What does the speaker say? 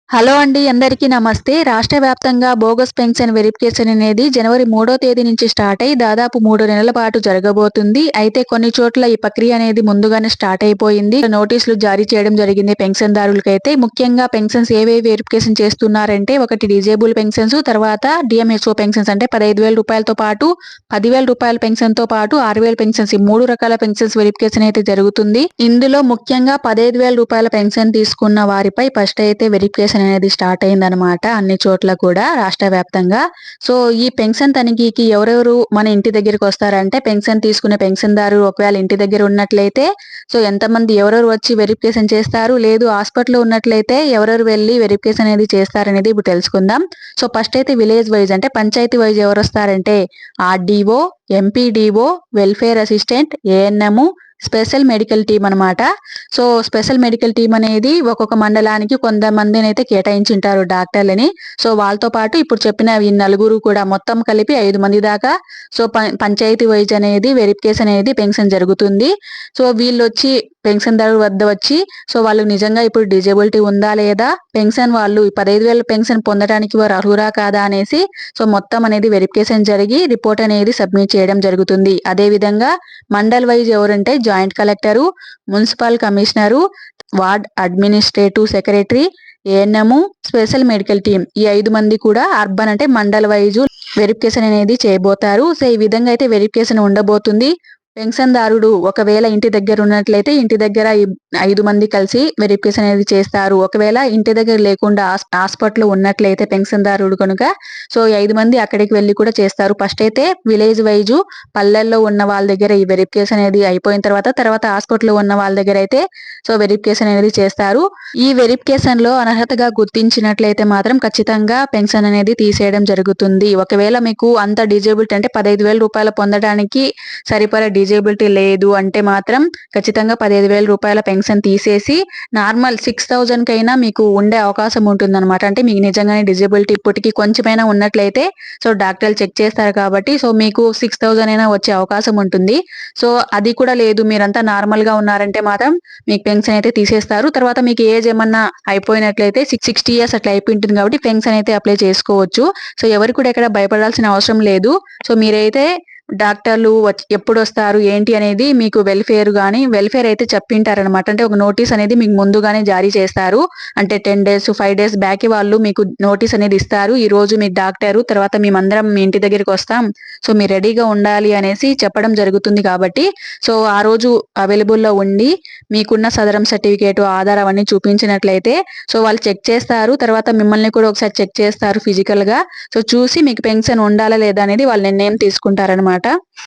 Hello అండి, అందరికీ నమస్తే. రాష్ట్ర వ్యాప్తంగా బోగస్ పెన్షన్ వెరిఫికేషన్ అనేది జనవరి 3వ తేదీ నుంచి స్టార్ట్ అయ్యి దాదాపు 3 నెలల పాటు జరగబోతుంది. అయితే కొన్ని చోట్ల ఈ ప్రక్రియ అనేది ముందుగానే స్టార్ట్ అయిపోయింది. నోటీసులు జారీ చేయడం జరిగింది పెన్షన్దారులకైతే. ముఖ్యంగా పెన్షన్స్ ఏవేవి వెరిఫికేషన్ చేస్తున్నారంటే, ఒకటి డిజేబుల్ పెన్షన్స్, తర్వాత డిఎంహెచ్ఓ పెన్షన్స్ అంటే 15,000 రూపాయలతో పాటు 10,000 రూపాయల పెన్షన్‌తో పాటు 6,000 పెన్షన్స్, ఈ 3 రకాల పెన్షన్స్ వెరిఫికేషన్ అయితే జరుగుతుంది. ఇందులో ముఖ్యంగా 15,000 రూపాయల పెన్షన్ తీసుకున్న వారిపై ఫస్ట్ అయితే వెరిఫికేషన్ అనేది స్టార్ట్ అయిందనమాట అన్ని చోట్ల కూడా రాష్ట్ర వ్యాప్తంగా. సో ఈ పెన్షన్ తనిఖీకి ఎవరెవరు మన ఇంటి దగ్గరికి వస్తారంటే, పెన్షన్ తీసుకునే పెన్షన్దారు ఒకవేళ ఇంటి దగ్గర ఉన్నట్లయితే సో ఎంతమంది ఎవరెవరు వచ్చి వెరిఫికేషన్ చేస్తారు, లేదు హాస్పిటల్లో ఉన్నట్లయితే ఎవరెవరు వెళ్ళి వెరిఫికేషన్ అనేది చేస్తారనేది ఇప్పుడు తెలుసుకుందాం. సో ఫస్ట్ అయితే విలేజ్ వైజ్ అంటే పంచాయతీ వైజ్ ఎవరు వస్తారంటే RDO, MPDO, welfare assistant, ANM, special medical team అనమాట. సో స్పెషల్ మెడికల్ టీమ్ అనేది ఒక్కొక్క మండలానికి కొంతమందిని అయితే కేటాయించింటారు డాక్టర్లని. సో వాళ్ళతో పాటు ఇప్పుడు చెప్పిన ఈ నలుగురు కూడా మొత్తం కలిపి 5 మంది దాకా సో పంచాయతీ వైజ్ అనేది వెరిఫికేషన్ అనేది పెన్షన్ జరుగుతుంది. సో వీళ్ళు వచ్చి పెన్షన్దారు వద్ద వచ్చి సో వాళ్ళు నిజంగా ఇప్పుడు డిజేబిలిటీ ఉందా లేదా, పెన్షన్ వాళ్ళు 15,000 పెన్షన్ పొందడానికి వారు అర్హురా కాదా అనేసి సో మొత్తం అనేది వెరిఫికేషన్ జరిగి రిపోర్ట్ అనేది సబ్మిట్ చేయడం జరుగుతుంది. అదే విధంగా మండల్ వైజ్ ఎవరంటే joint collector, municipal commissioner, ward administrative secretary, ANM, special medical team, ఈ 5 మంది కూడా అర్బన్ అంటే మండల్ వైజ్ వెరిఫికేషన్ అనేది చేయబోతారు. సో ఈ విధంగా అయితే వెరిఫికేషన్ ఉండబోతుంది. పెన్షన్దారుడు ఒకవేళ ఇంటి దగ్గర ఉన్నట్లయితే ఇంటి దగ్గర 5 మంది కలిసి వెరిఫికేషన్ అనేది చేస్తారు. ఒకవేళ ఇంటి దగ్గర లేకుండా హాస్పిటల్ ఉన్నట్లయితే పెన్షన్దారుడు కనుక సో 5 మంది అక్కడికి వెళ్ళి కూడా చేస్తారు. ఫస్ట్ అయితే విలేజ్ వైజ్ పల్లెల్లో ఉన్న వాళ్ళ దగ్గర ఈ వెరిఫికేషన్ అనేది అయిపోయిన తర్వాత హాస్పిటల్లో ఉన్న వాళ్ళ దగ్గర అయితే సో వెరిఫికేషన్ అనేది చేస్తారు. ఈ వెరిఫికేషన్ లో అనర్హతగా గుర్తించినట్లయితే మాత్రం ఖచ్చితంగా పెన్షన్ అనేది తీసేయడం జరుగుతుంది. ఒకవేళ మీకు అంత డిజేబిలిటీ అంటే 15,000 రూపాయలు పొందడానికి సరిపడా డిజేబిలిటీ లేదు అంటే మాత్రం ఖచ్చితంగా 15,000 రూపాయల పెన్షన్ తీసేసి నార్మల్ 6,000 కైనా మీకు ఉండే అవకాశం ఉంటుందన్నమాట. అంటే మీకు నిజంగానే డిజేబిలిటీ ఇప్పటికీ కొంచెమైనా ఉన్నట్లయితే సో డాక్టర్లు చెక్ చేస్తారు కాబట్టి సో మీకు 6,000 అయినా వచ్చే అవకాశం ఉంటుంది. సో అది కూడా లేదు, మీరంతా నార్మల్ గా ఉన్నారంటే మాత్రం మీకు పెన్షన్ అయితే తీసేస్తారు. తర్వాత మీకు ఏజ్ ఏమన్నా అయిపోయినట్లయితే 60 ఇయర్స్ అట్లా అయిపోయి ఉంటుంది కాబట్టి పెన్షన్ అయితే అప్లై చేసుకోవచ్చు. సో ఎవరు కూడా ఎక్కడ భయపడాల్సిన అవసరం లేదు. సో మీరైతే డాక్టర్లు ఎప్పుడు వస్తారు ఏంటి అనేది మీకు వెల్ఫేర్ అయితే చెప్పింటారనమాట. అంటే ఒక నోటీస్ అనేది మీకు ముందుగానే జారీ చేస్తారు. అంటే 10 డేస్ 5 డేస్ బ్యాక్ వాళ్ళు మీకు నోటీస్ అనేది ఇస్తారు. ఈ రోజు మీకు డాక్టరు తర్వాత మేమందరం మీ ఇంటి దగ్గరికి వస్తాం, సో మీరు రెడీగా ఉండాలి అనేసి చెప్పడం జరుగుతుంది. కాబట్టి సో ఆ రోజు అవైలబుల్లో ఉండి మీకున్న సదరం సర్టిఫికేట్, ఆధార్ అవన్నీ చూపించినట్లయితే సో వాళ్ళు చెక్ చేస్తారు. తర్వాత మిమ్మల్ని కూడా ఒకసారి చెక్ చేస్తారు ఫిజికల్ గా. సో చూసి మీకు పెన్షన్ ఉండాలా లేదా అనేది వాళ్ళు నిర్ణయం తీసుకుంటారనమాట.